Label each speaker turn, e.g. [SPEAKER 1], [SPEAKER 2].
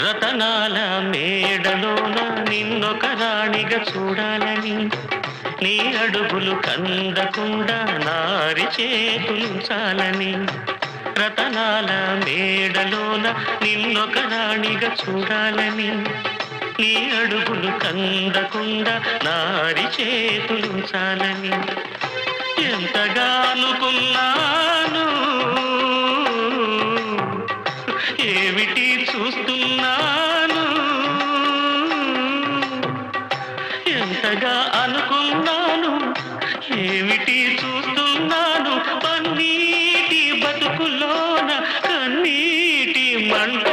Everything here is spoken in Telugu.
[SPEAKER 1] రతనాల మేడలోన నిన్నొక రాణిగా చూడాలని, నీ అడుగులు కందకుండా నారి చేతులుంచాలని. రతనాల మేడలోన నిన్నొక రాణిగా చూడాలని, నీ అడుగులు కందకుండా నారి చేతులుంచాలని ఎంతగా అనుకున్నాను. ఏమిటి చూస్తున్నాను, ఎంతగా అనుకున్నాను, ఏమిటి చూస్తున్నాను. పన్నీటి బతుకులోన కన్నీటి మంట